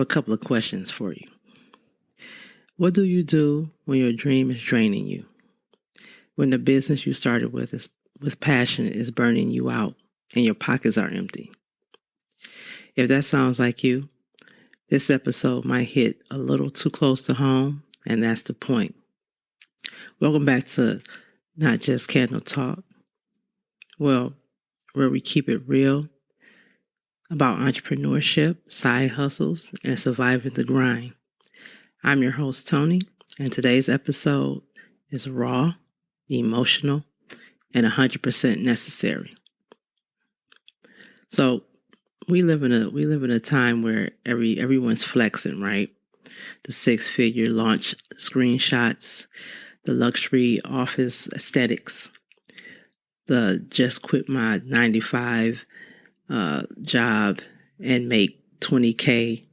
a couple of questions for you. What do you do when your dream is draining you? When the business you started with passion is burning you out and your pockets are empty? If that sounds like you, this episode might hit a little too close to home, and that's the point. Welcome back to Not Just Candle Talk. Well, where we keep it real about entrepreneurship, side hustles, and surviving the grind. I'm your host, Tony, and today's episode is raw, emotional, and 100% necessary. So we live in a time where everyone's flexing, right? The 6-figure launch screenshots, the luxury office aesthetics, the just quit my 9-to-5 job and make $20K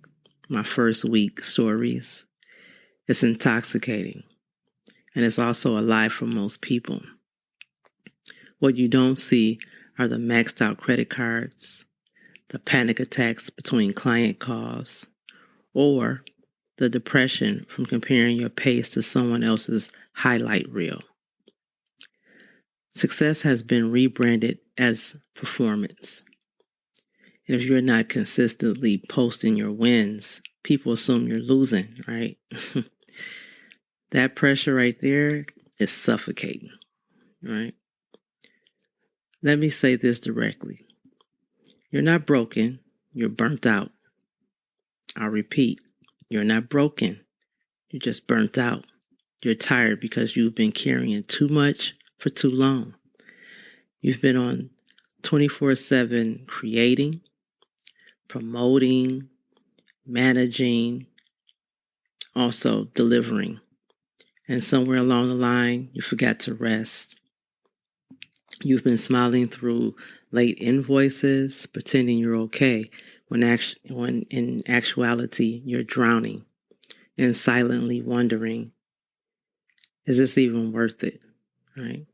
my first week stories. It's intoxicating, and it's also a lie for most people. What you don't see are the maxed out credit cards, the panic attacks between client calls, or the depression from comparing your pace to someone else's highlight reel. Success has been rebranded as performance. And if you're not consistently posting your wins, people assume you're losing, right? That pressure right there is suffocating, right? Let me say this directly. You're not broken, you're burnt out. I'll repeat, you're not broken, you're just burnt out. You're tired because you've been carrying too much for too long. You've been on 24/7 creating, promoting, managing, also delivering. And somewhere along the line, you forgot to rest. You've been smiling through late invoices, pretending you're okay, when in actuality, you're drowning and silently wondering, is this even worth it, right?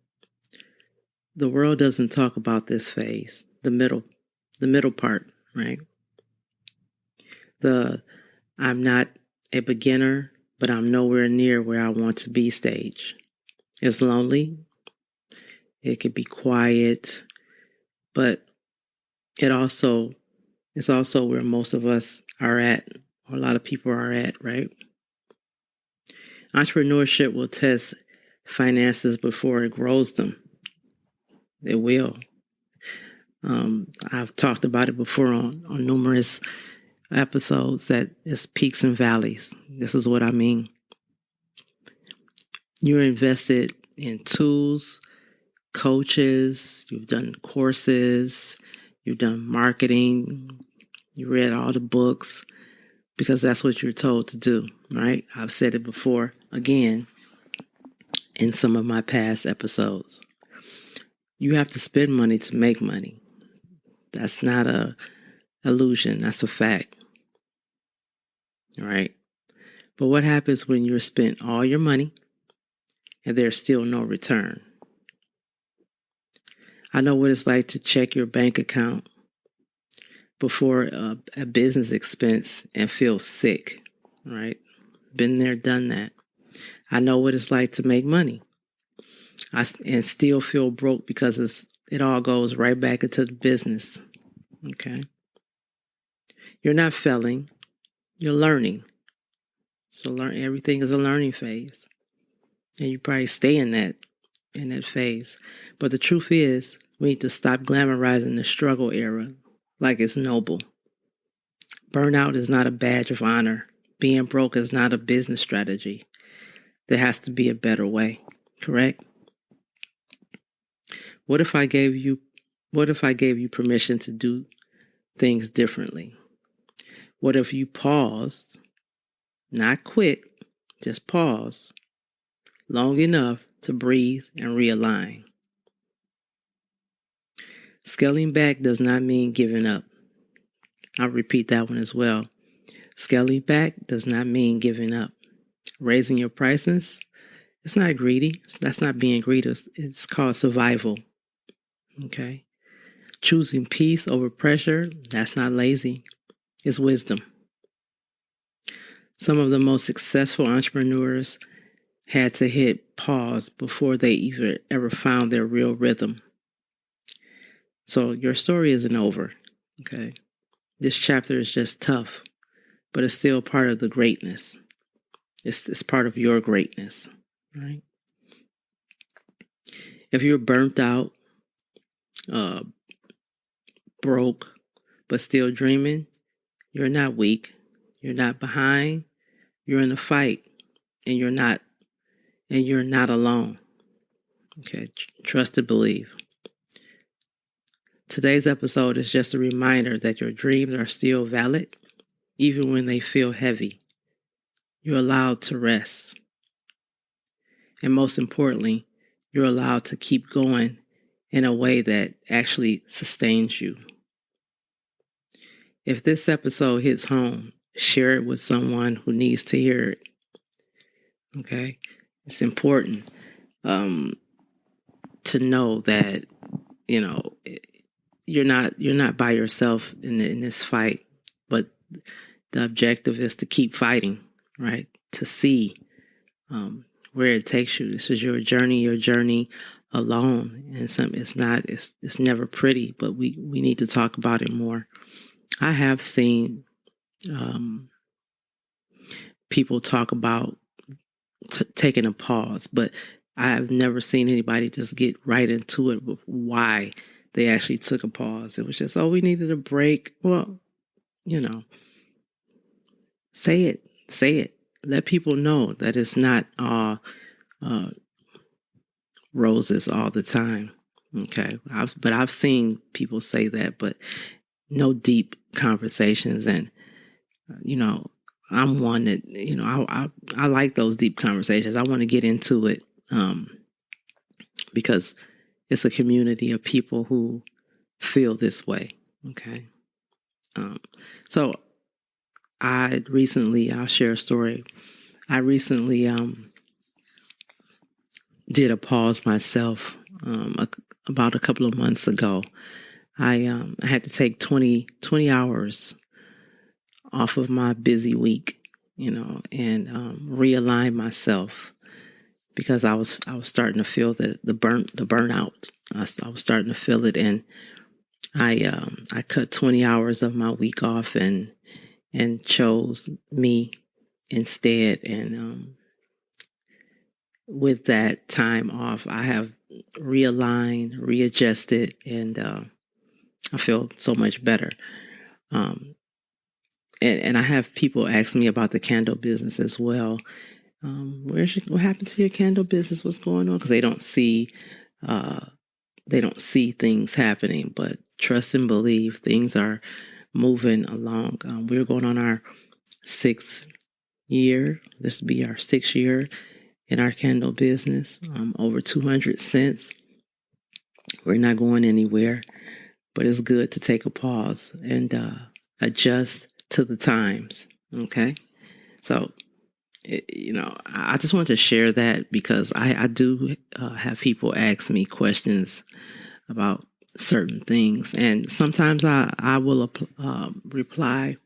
The world doesn't talk about this phase, the middle part, right? I'm not a beginner, but I'm nowhere near where I want to be stage. It's lonely. It could be quiet, but it's also where most of us are at, or a lot of people are at, right? Entrepreneurship will test finances before it grows them. It will. I've talked about it before on numerous episodes that it's peaks and valleys. This is what I mean. You're invested in tools, coaches, you've done courses, you've done marketing, you read all the books because that's what you're told to do, right? I've said it before, again, in some of my past episodes. You have to spend money to make money. That's not a illusion. That's a fact. All right. But what happens when you've spent all your money and there's still no return? I know what it's like to check your bank account before a business expense and feel sick, right? Been there, done that. I know what it's like to make money and still feel broke because it all goes right back into the business, okay? You're not failing, you're learning. So everything is a learning phase. And you probably stay in that phase. But the truth is, we need to stop glamorizing the struggle era like it's noble. Burnout is not a badge of honor. Being broke is not a business strategy. There has to be a better way, correct? What if I gave you permission to do things differently? What if you paused, not quit, just pause long enough to breathe and realign? Scaling back does not mean giving up. I'll repeat that one as well. Scaling back does not mean giving up. Raising your prices, it's not greedy. That's not being greedy. It's called survival. Okay? Choosing peace over pressure, that's not lazy. It's wisdom. Some of the most successful entrepreneurs had to hit pause before they even ever found their real rhythm. So your story isn't over, okay? This chapter is just tough, but it's still part of the greatness. It's part of your greatness, right? If you're burnt out, uh, broke, but still dreaming, you're not weak. You're not behind. You're in a fight, and you're not alone. Okay, trust and believe. Today's episode is just a reminder that your dreams are still valid, even when they feel heavy. You're allowed to rest. And most importantly, you're allowed to keep going in a way that actually sustains you. If this episode hits home, share it with someone who needs to hear it. Okay? It's important to know that, you're not by yourself in this fight, but the objective is to keep fighting, right? To see where it takes you. This is your journey alone. And it's never pretty, but we need to talk about it more. I have seen people talk about taking a pause, but I've never seen anybody just get right into it with why they actually took a pause. It was just, we needed a break. Well, say it. Let people know that it's not all roses all the time. Okay. I've seen people say that, but no deep conversations. And, I'm one that, I like those deep conversations. I want to get into it because it's a community of people who feel this way. Okay. So I'll share a story. I recently did a pause myself about a couple of months ago. I had to take 20 hours off of my busy week, and realign myself because I was starting to feel the burnout. I was starting to feel it, and I cut 20 hours of my week off and chose me instead. And with that time off, I have realigned, readjusted, and I feel so much better. And I have people ask me about the candle business as well. What happened to your candle business? What's going on? Because they don't see things happening. But trust and believe, things are moving along. We're going on our 6th year. This will be our 6th year in our candle business. Over 200 cents. We're not going anywhere, but it's good to take a pause and adjust to the times. Okay. So, I just want to share that because I do have people ask me questions about certain things. And sometimes I will reply.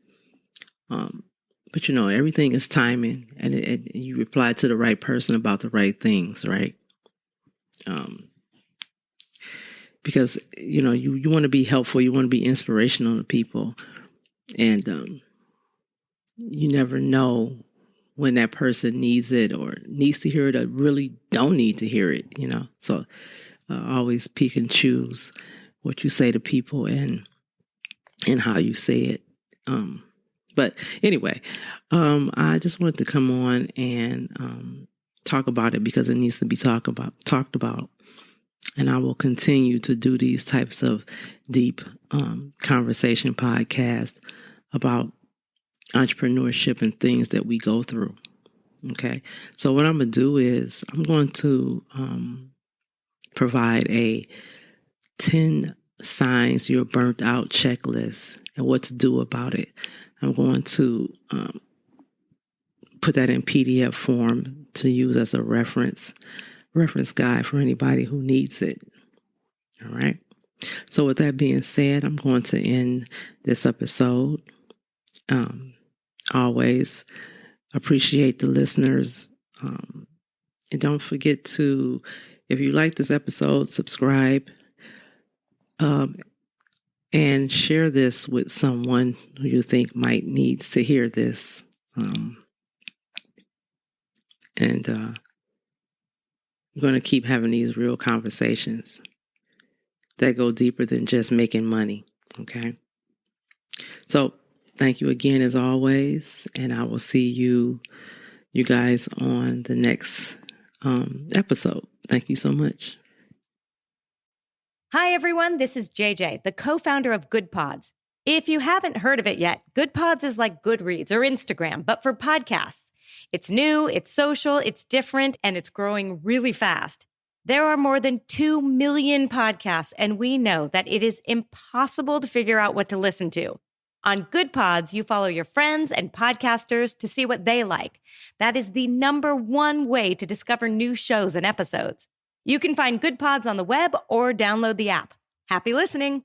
But, everything is timing, and you reply to the right person about the right things, right? Because, you want to be helpful. You want to be inspirational to people. And you never know when that person needs it or needs to hear it or really don't need to hear it, So always pick and choose what you say to people and how you say it. But anyway, I just wanted to come on and talk about it because it needs to be talked about. And I will continue to do these types of deep conversation podcasts about entrepreneurship and things that we go through. Okay. So what I'm going to do is I'm going to provide a 10 signs you're burnt out checklist and what to do about it. I'm going to put that in PDF form to use as a reference guide for anybody who needs it. All right. So with that being said, I'm going to end this episode. Always Appreciate the listeners. And don't forget to, if you like this episode, subscribe and share this with someone who you think might needs to hear this. I'm going to keep having these real conversations that go deeper than just making money. Okay. So thank you again, as always. And I will see you guys on the next episode. Thank you so much. Hi, everyone. This is JJ, the co-founder of Good Pods. If you haven't heard of it yet, Good Pods is like Goodreads or Instagram, but for podcasts. It's new, it's social, it's different, and it's growing really fast. There are more than 2 million podcasts, and we know that it is impossible to figure out what to listen to. On Good Pods, you follow your friends and podcasters to see what they like. That is the #1 way to discover new shows and episodes. You can find Good Pods on the web or download the app. Happy listening.